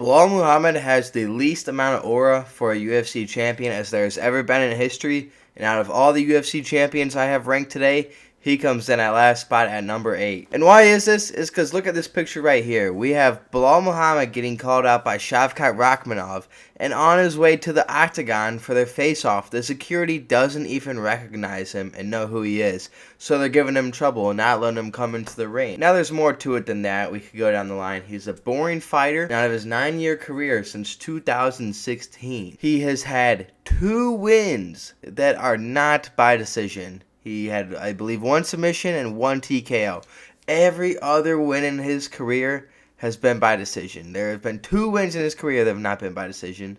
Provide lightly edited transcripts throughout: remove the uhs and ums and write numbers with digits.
Belal Muhammad has the least amount of aura for a UFC champion as there has ever been in history, and out of all the UFC champions I have ranked today, he comes in at last spot at number 8. And why is this? Is because look at this picture right here. We have Belal Muhammad getting called out by Shavkat Rakhmonov, and on his way to the octagon for their face-off, the security doesn't even recognize him and know who he is. So they're giving him trouble and not letting him come into the ring. Now there's more to it than that. We could go down the line. He's a boring fighter. And out of his 9-year career since 2016, he has had 2 wins that are not by decision. He had, I believe, 1 submission and 1 TKO. Every other win in his career has been by decision. There have been 2 wins in his career that have not been by decision.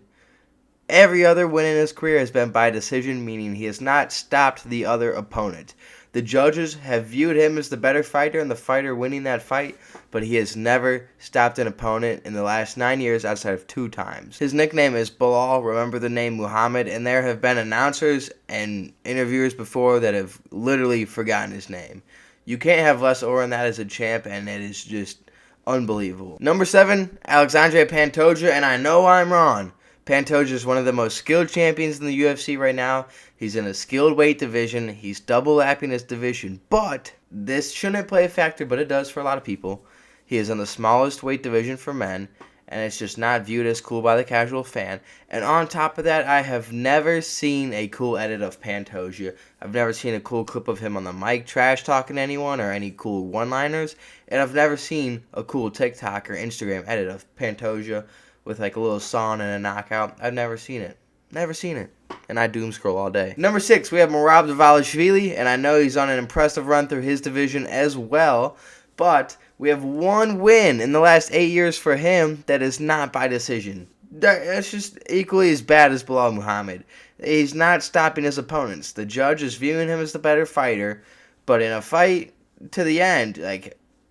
Every other win in his career has been by decision, meaning he has not stopped the other opponent. The judges have viewed him as the better fighter and the fighter winning that fight, but he has never stopped an opponent in the last 9 years outside of 2 times. His nickname is Belal, remember the name Muhammad, and there have been announcers and interviewers before that have literally forgotten his name. You can't have less aura than that as a champ, and it is just unbelievable. Number 7, Alexandre Pantoja, and I know I'm wrong. Pantoja is one of the most skilled champions in the UFC right now. He's in a skilled weight division. He's double lapping his division. But this shouldn't play a factor, but it does for a lot of people. He is in the smallest weight division for men, and it's just not viewed as cool by the casual fan. And on top of that, I have never seen a cool edit of Pantoja. I've never seen a cool clip of him on the mic trash talking to anyone or any cool one-liners. And I've never seen a cool TikTok or Instagram edit of Pantoja with like a little song and a knockout. I've never seen it. Never seen it. And I doom scroll all day. Number 6, we have Merab Devalishvili, and I know he's on an impressive run through his division as well, but we have 1 win in the last 8 years for him that is not by decision. That's just equally as bad as Belal Muhammad. He's not stopping his opponents. The judge is viewing him as the better fighter, but in a fight to the end,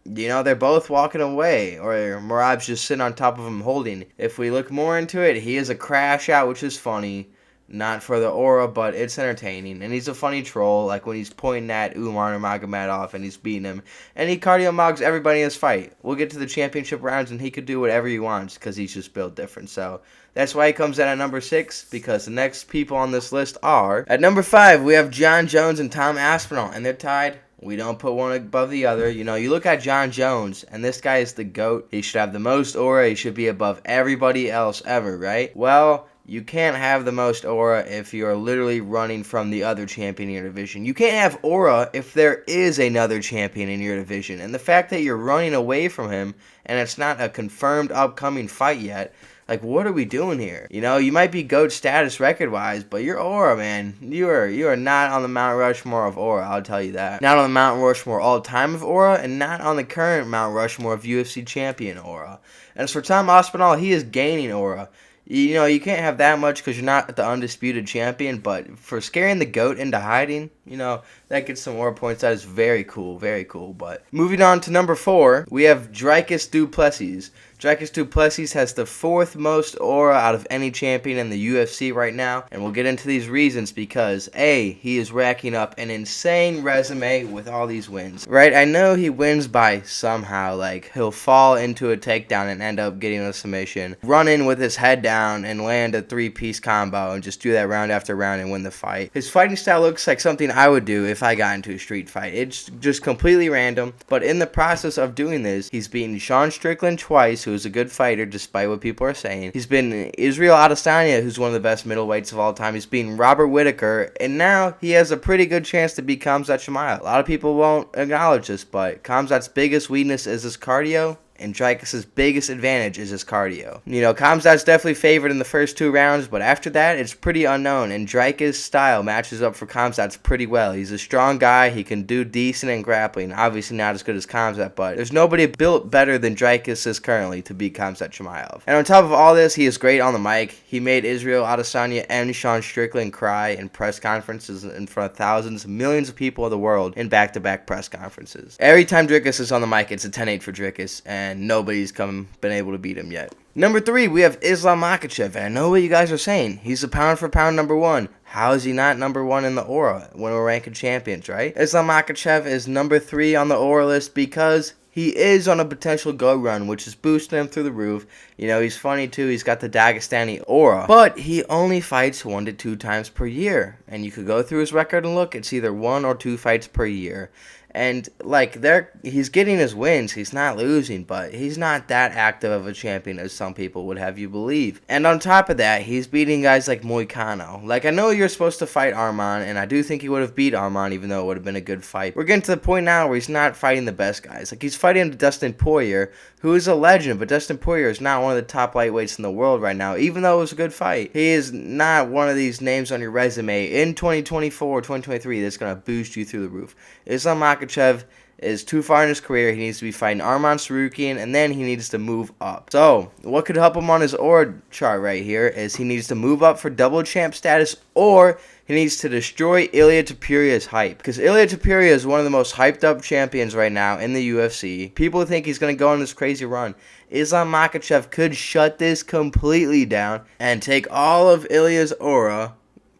they're both walking away, or Merab's just sitting on top of him holding. If we look more into it, he is a crash out, which is funny. Not for the aura, but it's entertaining. And he's a funny troll, like when he's pointing at Umar Nurmagomedov and he's beating him. And he cardio mogs everybody in his fight. We'll get to the championship rounds and he could do whatever he wants because he's just built different. So that's why he comes in at number 6, because the next people on this list are... At number 5, we have Jon Jones and Tom Aspinall, and they're tied. We don't put one above the other. You look at Jon Jones, and this guy is the GOAT. He should have the most aura. He should be above everybody else ever, right? Well, you can't have the most aura if you're literally running from the other champion in your division. You can't have aura if there is another champion in your division. And the fact that you're running away from him, and it's not a confirmed upcoming fight yet, what are we doing here? You might be GOAT status record-wise, but your aura, man, you are not on the Mount Rushmore of aura, I'll tell you that. Not on the Mount Rushmore all-time of aura, and not on the current Mount Rushmore of UFC champion aura. And as for Tom Aspinall, he is gaining aura. You can't have that much because you're not the undisputed champion, but for scaring the GOAT into hiding, that gets some aura points. That is very cool, very cool. But moving on to number 4, we have Dricus Du Plessis. Dricus Du Plessis has the 4th most aura out of any champion in the UFC right now, and we'll get into these reasons because, A, he is racking up an insane resume with all these wins. Right, I know he wins by somehow, he'll fall into a takedown and end up getting a submission, run in with his head down and land a 3-piece combo and just do that round after round and win the fight. His fighting style looks like something I would do if I got into a street fight. It's just completely random, but in the process of doing this, he's beaten Sean Strickland twice, who is a good fighter despite what people are saying. He's been Israel Adesanya, who's one of the best middleweights of all time. He's beaten Robert Whittaker, and now he has a pretty good chance to beat Khamzat Chimaev. A lot of people won't acknowledge this, but Khamzat's biggest weakness is his cardio, and Dricus' biggest advantage is his cardio. Khamzat's definitely favored in the first 2 rounds, but after that, it's pretty unknown, and Dricus' style matches up for Khamzat's pretty well. He's a strong guy. He can do decent in grappling. Obviously not as good as Khamzat, but there's nobody built better than Dricus is currently to beat Khamzat Chimaev. And on top of all this, he is great on the mic. He made Israel Adesanya and Sean Strickland cry in press conferences in front of thousands, millions of people of the world in back-to-back press conferences. Every time Dricus is on the mic, it's a 10-8 for Dricus, and nobody's been able to beat him yet. Number 3, we have Islam Makhachev, and I know what you guys are saying. He's a pound-for-pound number 1. How is he not number 1 in the aura when we're ranking champions, right? Islam Makhachev is number 3 on the aura list because he is on a potential go run, which is boosting him through the roof. You know, he's funny too. He's got the Dagestani aura. But he only fights 1 to 2 times per year. And you could go through his record and look. It's either 1 or 2 fights per year. And, like, he's getting his wins. He's not losing, but he's not that active of a champion as some people would have you believe. And on top of that, he's beating guys like Moicano. Like, I know you're supposed to fight Arman, and I do think he would have beat Arman, even though it would have been a good fight. We're getting to the point now where he's not fighting the best guys. Like, he's fighting Dustin Poirer, who is a legend, but Dustin Poirer is not one of the top lightweights in the world right now, even though it was a good fight. He is not one of these names on your resume in 2024 or 2023 that's going to boost you through the roof. Islam Makhachev is too far in his career. He needs to be fighting Arman Sarukian, and then he needs to move up. So, what could help him on his aura chart right here is he needs to move up for double champ status, or he needs to destroy Ilia Topuria's hype. Because Ilia Topuria is one of the most hyped up champions right now in the UFC. People think he's going to go on this crazy run. Islam Makhachev could shut this completely down and take all of Ilia's aura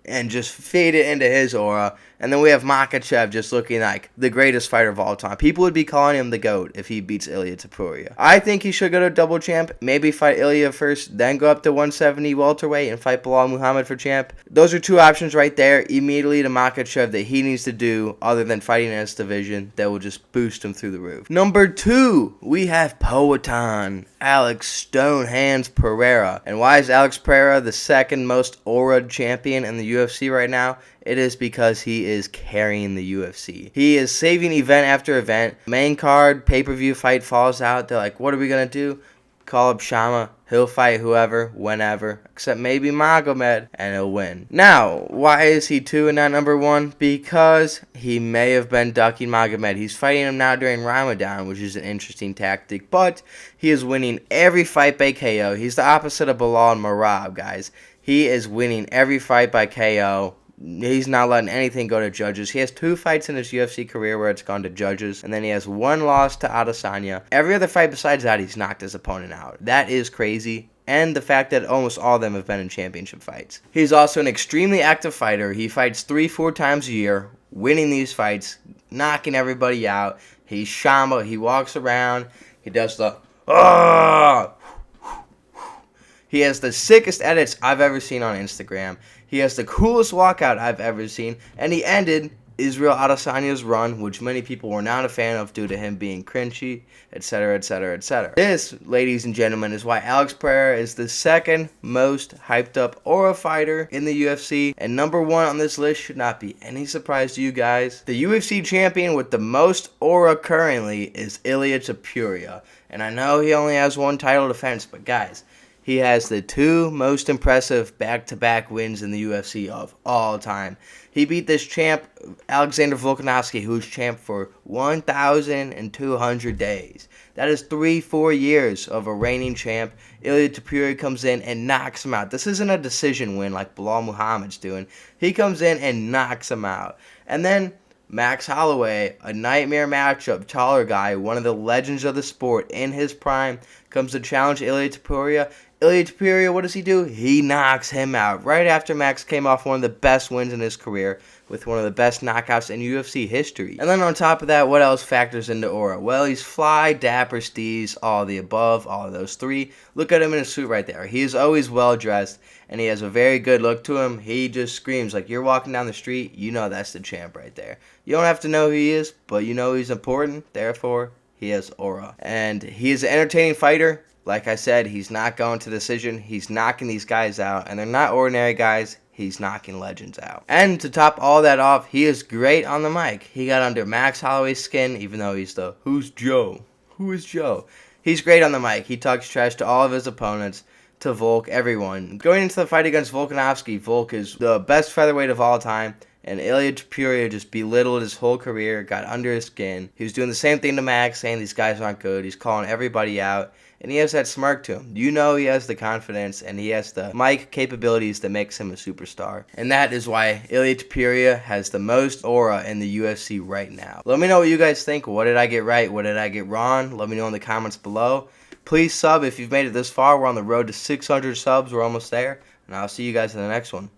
and just fade it into his aura. And then we have Makhachev just looking like the greatest fighter of all time. People would be calling him the GOAT if he beats Ilia Topuria. I think he should go to double champ, maybe fight Ilia first, then go up to 170 welterweight and fight Belal Muhammad for champ. Those are 2 options right there immediately to Makhachev that he needs to do other than fighting in this division that will just boost him through the roof. Number 2, we have Poatan, Alex Stonehands Pereira. And why is Alex Pereira the second most aura champion in the UFC right now? It is because he is carrying the UFC. He is saving event after event. Main card, pay-per-view fight falls out. They're like, what are we going to do? Call up Shama. He'll fight whoever, whenever, except maybe Magomed, and he'll win. Now, why is he 2 and not number 1? Because he may have been ducking Magomed. He's fighting him now during Ramadan, which is an interesting tactic, but he is winning every fight by KO. He's the opposite of Belal and Merab, guys. He is winning every fight by KO. He's not letting anything go to judges. He has 2 fights in his UFC career where it's gone to judges, and then he has 1 loss to Adesanya. Every other fight besides that, he's knocked his opponent out. That is crazy, and the fact that almost all of them have been in championship fights. He's also an extremely active fighter. He fights 3-4 times a year, winning these fights, knocking everybody out. He's Shamba. He walks around. He does the He has the sickest edits I've ever seen on Instagram. He has the coolest walkout I've ever seen. And he ended Israel Adesanya's run, which many people were not a fan of due to him being cringy, etc., etc., etc. This, ladies and gentlemen, is why Alex Pereira is the second most hyped up aura fighter in the UFC. And number 1 on this list should not be any surprise to you guys. The UFC champion with the most aura currently is Ilia Topuria. And I know he only has 1 title defense, but guys, he has the 2 most impressive back-to-back wins in the UFC of all time. He beat this champ, Alexander Volkanovski, who's champ for 1,200 days. That is 3-4 years of a reigning champ. Ilia Topuria comes in and knocks him out. This isn't a decision win like Belal Muhammad's doing. He comes in and knocks him out. And then Max Holloway, a nightmare matchup, taller guy, one of the legends of the sport in his prime, comes to challenge Ilia Topuria. Ilia Topuria, what does he do? He knocks him out right after Max came off one of the best wins in his career with one of the best knockouts in UFC history. And then on top of that, what else factors into aura? Well, he's fly, dapper, steez, all of the above, all of those 3. Look at him in a suit right there. He is always well-dressed, and he has a very good look to him. He just screams like you're walking down the street, you know that's the champ right there. You don't have to know who he is, but you know he's important, therefore he has aura. And he is an entertaining fighter. Like I said, he's not going to decision. He's knocking these guys out, and they're not ordinary guys. He's knocking legends out. And to top all that off, he is great on the mic. He got under Max Holloway's skin, even though he's the, who's Joe? Who is Joe? He's great on the mic. He talks trash to all of his opponents, to Volk, everyone. Going into the fight against Volkanovski, Volk is the best featherweight of all time. And Ilia Topuria just belittled his whole career, got under his skin. He was doing the same thing to Max, saying these guys aren't good. He's calling everybody out. And he has that smirk to him. You know he has the confidence and he has the mic capabilities that makes him a superstar. And that is why Ilia Topuria has the most aura in the UFC right now. Let me know what you guys think. What did I get right? What did I get wrong? Let me know in the comments below. Please sub if you've made it this far. We're on the road to 600 subs. We're almost there. And I'll see you guys in the next one.